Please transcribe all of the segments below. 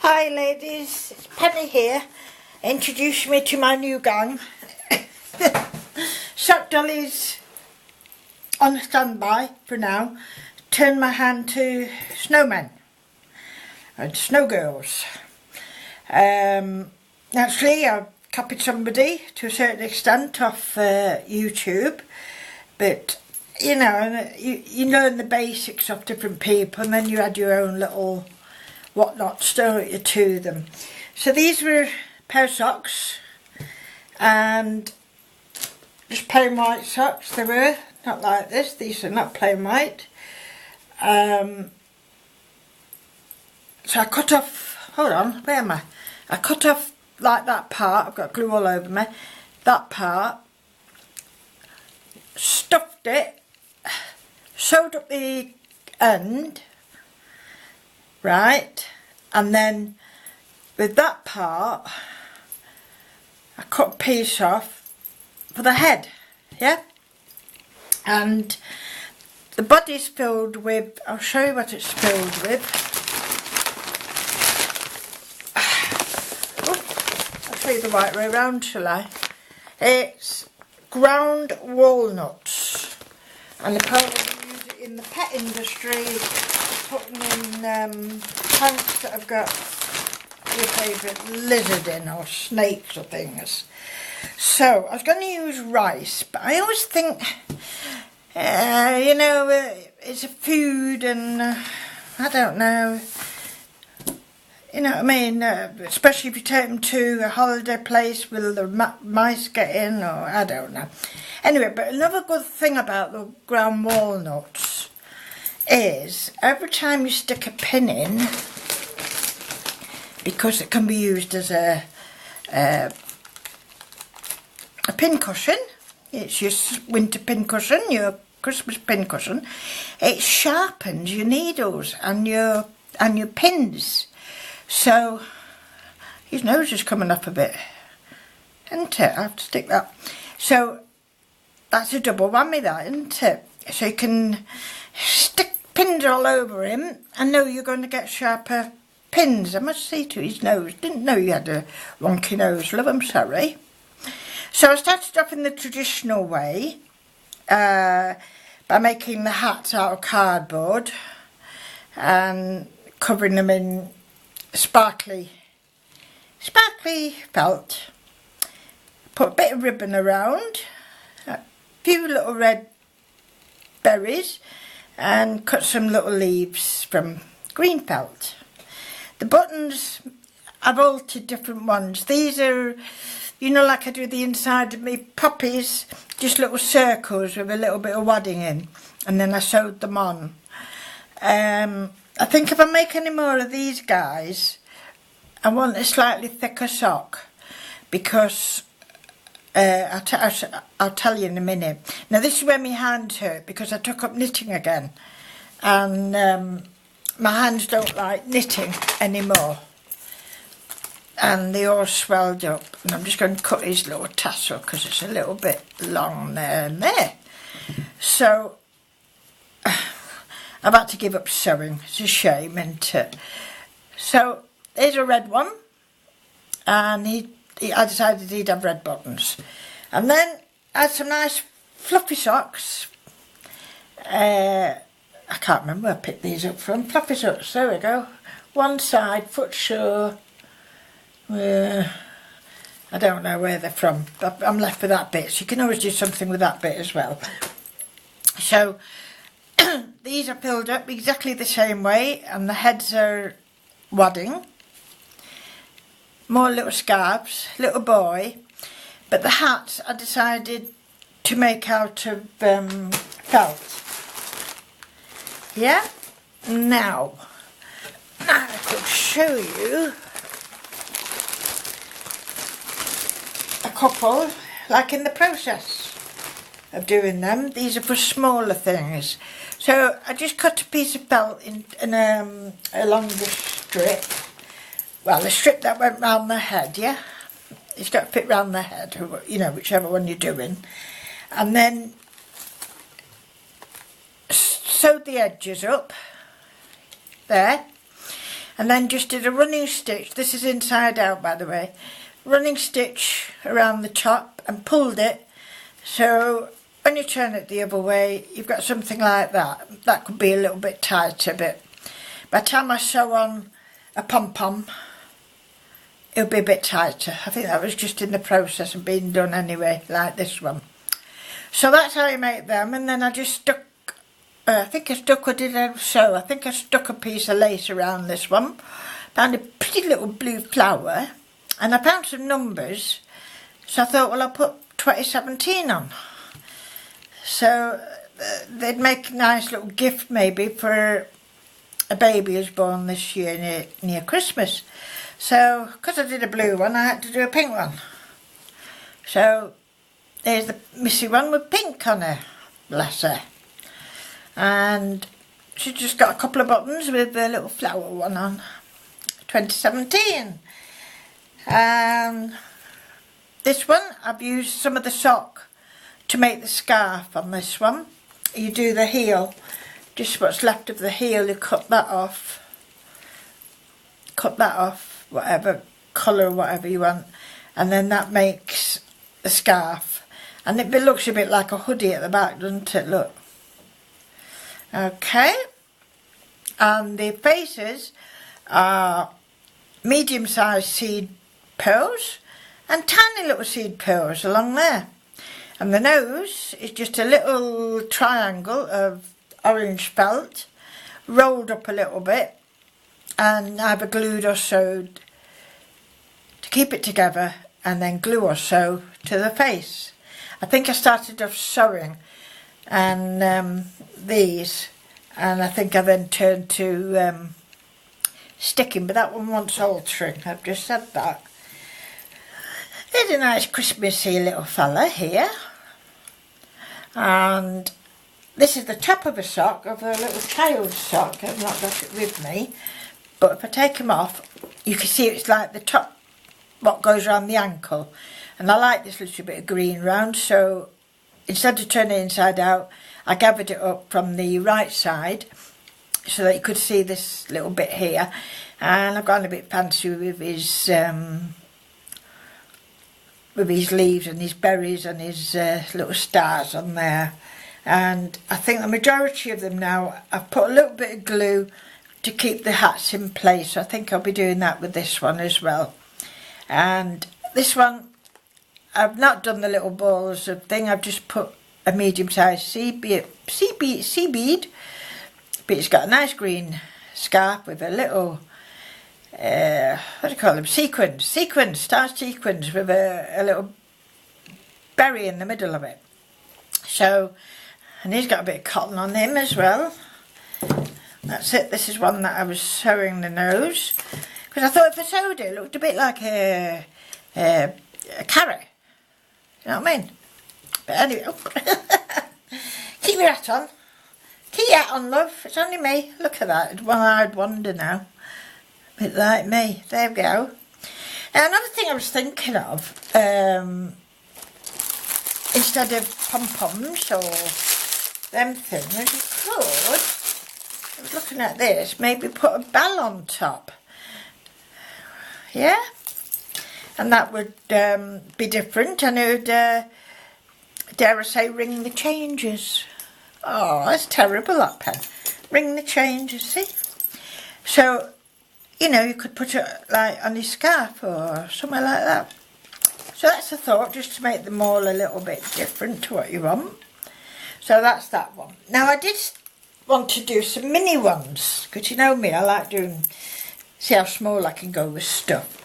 Hi ladies, it's Penny here. Introduce me to my new gang. Sock Dolly's on standby for now. Turn my hand to snowmen and snow girls. Actually, I've copied somebody to a certain extent off YouTube, but you know, you learn the basics of different people and then you add your own little whatnots, don't you, to them. So these were a pair of socks, and just plain white socks they were, not like this. These are not plain white. So I cut off, hold on, where am I? I cut off like that part, I've got glue all over me, that part, stuffed it, sewed up the end, right, and then with that part I cut a piece off for the head, yeah, and the body's filled with, I'll show you what it's filled with. I'll show you the right way around, shall I? It's ground walnuts, and apparently they use it in the pet industry, putting in plants that have got your favourite lizard in, or snakes or things. So I was going to use rice, but I always think, you know, it's a food, and I don't know, you know what I mean, especially if you take them to a holiday place, will the mice get in, or I don't know. Anyway, but another good thing about the ground walnuts is every time you stick a pin in, because it can be used as a pin cushion, it's your winter pin cushion, your Christmas pin cushion, it sharpens your needles and your pins. So his nose is coming up a bit, isn't it? I have to stick that. So that's a double whammy, that, isn't it? So you can stick pins all over him and know you're going to get sharper pins. I must say to his nose, didn't know you had a wonky nose, love, I'm sorry. So I started off in the traditional way by making the hats out of cardboard and covering them in sparkly felt. Put a bit of ribbon around, a few little red berries, and cut some little leaves from green felt. The buttons, I've altered different ones. These are, you know, like I do the inside of me poppies, just little circles with a little bit of wadding in, and then I sewed them on. I think if I make any more of these guys, I want a slightly thicker sock, because I'll tell you in a minute. Now this is where my hand hurt, because I took up knitting again, and my hands don't like knitting anymore, and they all swelled up, and I'm just going to cut his little tassel because it's a little bit long there and there. So I've had to give up sewing. It's a shame, isn't it? So here's a red one, and I decided he'd have red buttons. And then I had some nice fluffy socks. I can't remember where I picked these up from. Fluffy socks, there we go. One side, foot sure. I don't know where they're from, but I'm left with that bit. So you can always do something with that bit as well. So these are filled up exactly the same way, and the heads are wadding. More little scarves, little boy. But the hats I decided to make out of felt. Yeah? Now I could show you a couple, like in the process of doing them. These are for smaller things. So I just cut a piece of felt in a longer strip. Well, the strip that went round the head, yeah? It's got to fit round the head, you know, whichever one you're doing. And then sewed the edges up there. and then just did a running stitch. This is inside out, by the way. Running stitch around the top and pulled it, so when you turn it the other way you've got something like that. That could be a little bit tighter, but by the time I sew on a pom-pom it'll be a bit tighter. I think that was just in the process of being done anyway, like this one. So that's how you make them, and then I just stuck, I think I stuck a piece of lace around this one. Found a pretty little blue flower, and I found some numbers, so I thought, well, I'll put 2017 on. So they'd make a nice little gift maybe for a baby who's born this year near Christmas. So, because I did a blue one, I had to do a pink one. So, there's the Missy one with pink on her, bless her. And she's just got a couple of buttons with the little flower one on. 2017. This one, I've used some of the sock to make the scarf on this one. You do the heel, just what's left of the heel, you cut that off, whatever colour, whatever you want, and then that makes the scarf. And it looks a bit like a hoodie at the back, doesn't it? Look. Okay. And the faces are medium-sized seed pearls and tiny little seed pearls along there. And the nose is just a little triangle of orange felt, rolled up a little bit, and either glued or sewed to keep it together, and then glue or sew to the face. I think I started off sewing and these, and I think I then turned to sticking, but that one wants altering. I've just said that. There's a nice Christmassy little fella here, and this is the top of a sock, of a little child's sock. I've not got it with me, but if I take them off you can see it's like the top, what goes around the ankle, and I like this little bit of green round, so instead of turning it inside out I gathered it up from the right side so that you could see this little bit here, and I've gone a bit fancy with his leaves and his berries and his little stars on there. And I think the majority of them now, I've put a little bit of glue to keep the hats in place. I think I'll be doing that with this one as well. And this one, I've not done the little balls of thing, I've just put a medium-sized sea bead, but it's got a nice green scarf with a little what do you call them, star sequins with a little berry in the middle of it. So, and he's got a bit of cotton on him as well. That's it. This is one that I was sewing the nose, because I thought if I sewed it, it looked a bit like a carrot. You know what I mean? But anyway, keep your hat on. Keep your hat on, love. It's only me. Look at that. It's one-eyed wonder now. A bit like me. There we go. Now, another thing I was thinking of, instead of pom-poms or them things, you could, I was looking at this, maybe put a bell on top. Yeah? And that would be different, and it would, dare I say, ring the changes. Oh, that's terrible, that pen. Ring the changes, see? So, you know, you could put it like on your scarf or somewhere like that. So that's a thought, just to make them all a little bit different to what you want. So that's that one. Now I did want to do some mini ones, because you know me, I like doing, see how small I can go with stuff.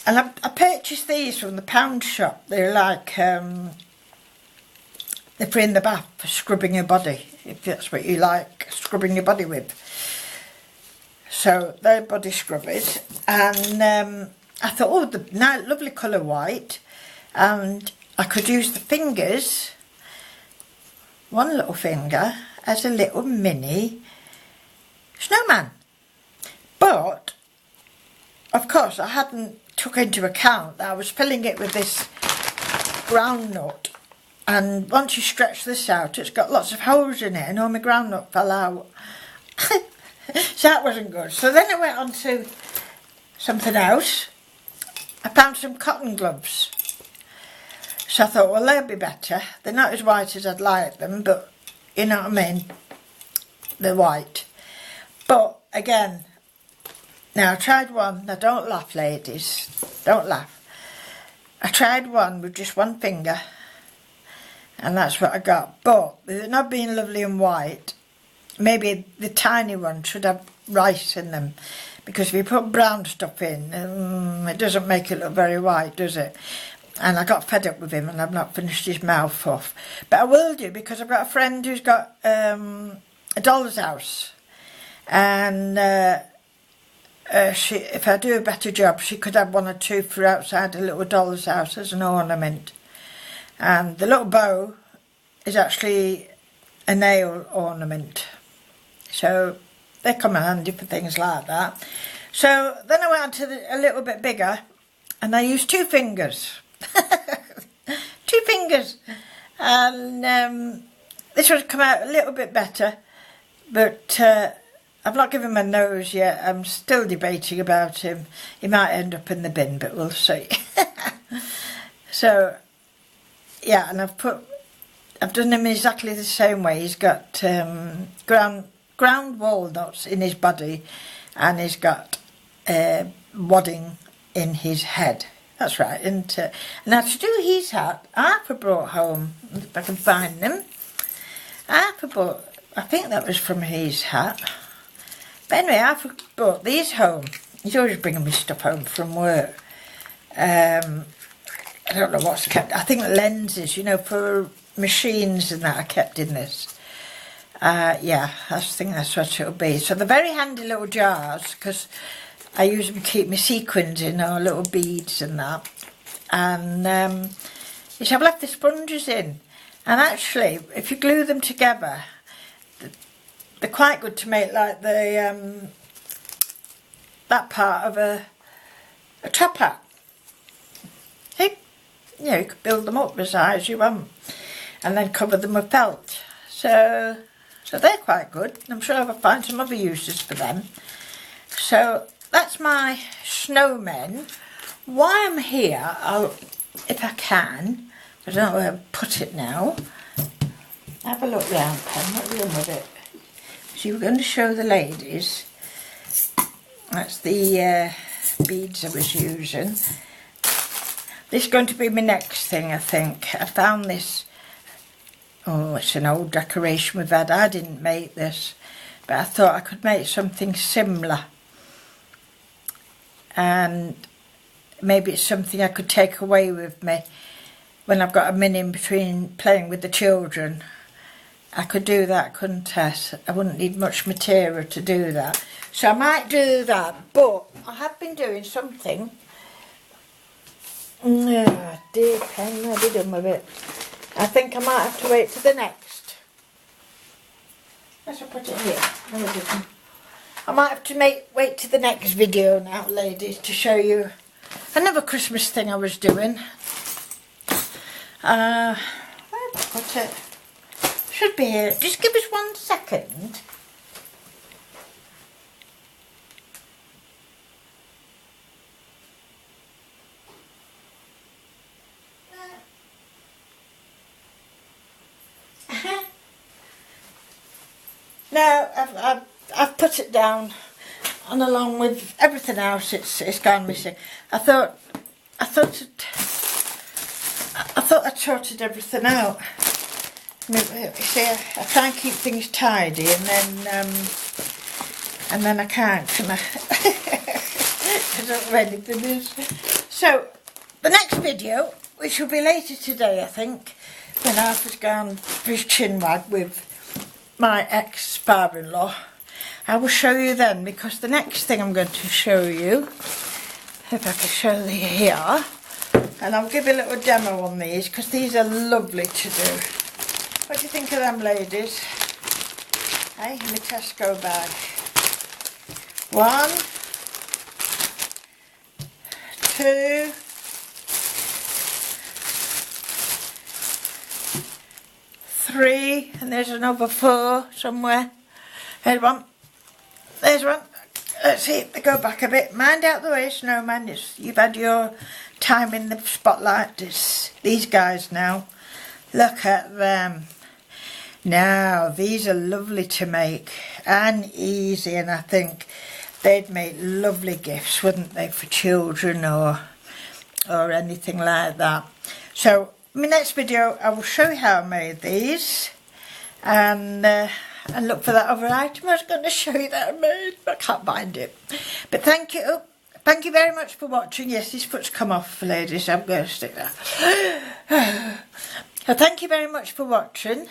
And I purchased these from the pound shop. They're like, they're for in the bath for scrubbing your body, if that's what you like, scrubbing your body with. So they're body scrubbers, and I thought, oh, the lovely colour white, and I could use the fingers, one little finger, as a little mini snowman. But, of course, I hadn't took into account that I was filling it with this groundnut, and once you stretch this out, it's got lots of holes in it, and all my groundnut fell out. So that wasn't good. So then I went on to something else. I found some cotton gloves. So I thought, well, they'll be better. They're not as white as I'd like them, but you know what I mean? They're white. But again, now I tried one. Now don't laugh, ladies. Don't laugh. I tried one with just one finger, and that's what I got. But with it not being lovely and white, maybe the tiny one should have rice in them, because if you put brown stuff in, it doesn't make it look very white, does it? And I got fed up with him, and I've not finished his mouth off. But I will do, because I've got a friend who's got a doll's house, and if I do a better job, she could have one or two for outside a little doll's house as an ornament. And the little bow is actually a nail ornament. So they come in handy for things like that. So then I went on to a little bit bigger, and I used 2 fingers. 2 fingers. And this would come out a little bit better, but I've not given him a nose yet. I'm still debating about him. He might end up in the bin, but we'll see. So, yeah, and I've done him exactly the same way. He's got ground walnuts in his body, and he's got wadding in his head. That's right. And now to do his hat, Arthur brought home, if I can find them. Arthur brought, I think that was from his hat. But anyway, Arthur brought these home. He's always bringing me stuff home from work. I don't know what's kept. I think lenses, you know, for machines and that are kept in this. Yeah, I think that's what it'll be. So they're very handy little jars, because I use them to keep my sequins in, or little beads and that. And I've left the sponges in. And actually, if you glue them together, they're quite good to make like the that part of a top hat. See? You know, you could build them up as high as you want, and then cover them with felt. So they're quite good. I'm sure I'll find some other uses for them. So that's my snowmen. While I'm here, if I can, I don't know where to put it now. Have a look round, Pen. What are you doing with it? So we're going to show the ladies. That's the beads I was using. This is going to be my next thing, I think. I found this. Oh, it's an old decoration we've had. I didn't make this, but I thought I could make something similar. And maybe it's something I could take away with me when I've got a minute in between playing with the children. I could do that, couldn't I? I wouldn't need much material to do that. So I might do that, but I have been doing something. Oh, dear Pen, I'll be done with it. I think I might have to wait to the next. Let's put it here. No, I didn't. I might have to wait to the next video now, ladies, to show you another Christmas thing I was doing. Where did I put it? Should be here. Just give us 1 second. Now I've put it down, and along with everything else, it's gone missing. I thought I'd sorted everything out. You see, I try and keep things tidy, and then I can't, can I? I don't know anything is. So the next video, which will be later today, I think, when Arthur's gone for his chinwag with my ex-father-in-law, I will show you then, because the next thing I'm going to show you, if I can show you here, and I'll give you a little demo on these, because these are lovely to do. What do you think of them, ladies? Hey, in my Tesco bag. 1, 2, 3, and there's another 4 somewhere. Here's 1, there's one. Let's see, go back a bit. Mind out the way, Snowman. You've had your time in the spotlight. It's these guys now. Look at them. Now, these are lovely to make and easy, and I think they'd make lovely gifts, wouldn't they, for children or anything like that. So, in my next video, I will show you how I made these, and look for that other item I was going to show you that I made, but I can't find it. But thank you very much for watching. Yes, this foot's come off, ladies. I'm going to stick that. So thank you very much for watching.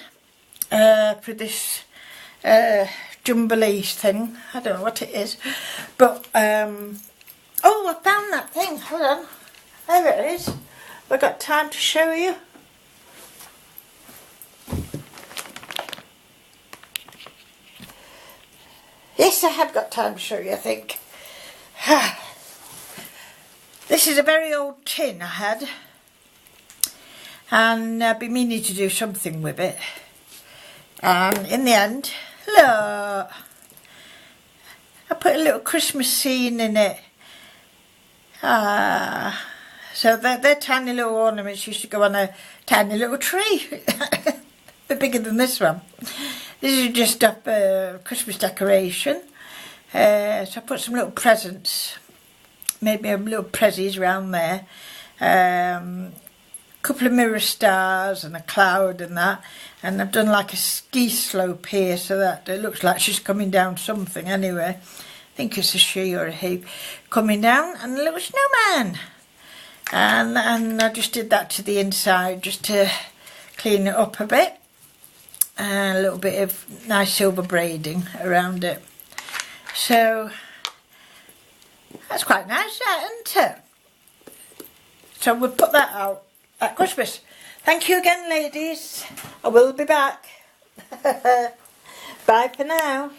For this Jubilee thing. I don't know what it is, but oh, I found that thing. Hold on, there it is. I've got time to show you. Yes, I have got time to show you, I think. This is a very old tin I had, and I've been meaning to do something with it. And in the end, look, I put a little Christmas scene in it. So they're tiny little ornaments used to go on a tiny little tree. They're bigger than this one. This is just a Christmas decoration. So I put some little presents, made me a little prezzies around there. Couple of mirror stars and a cloud and that, and I've done like a ski slope here so that it looks like she's coming down something anyway. I think it's a she or a he coming down, and a little snowman, and I just did that to the inside just to clean it up a bit, and a little bit of nice silver braiding around it. So that's quite nice, that, isn't it? So we'll put that out at Christmas. Thank you again, ladies. I will be back. Bye for now.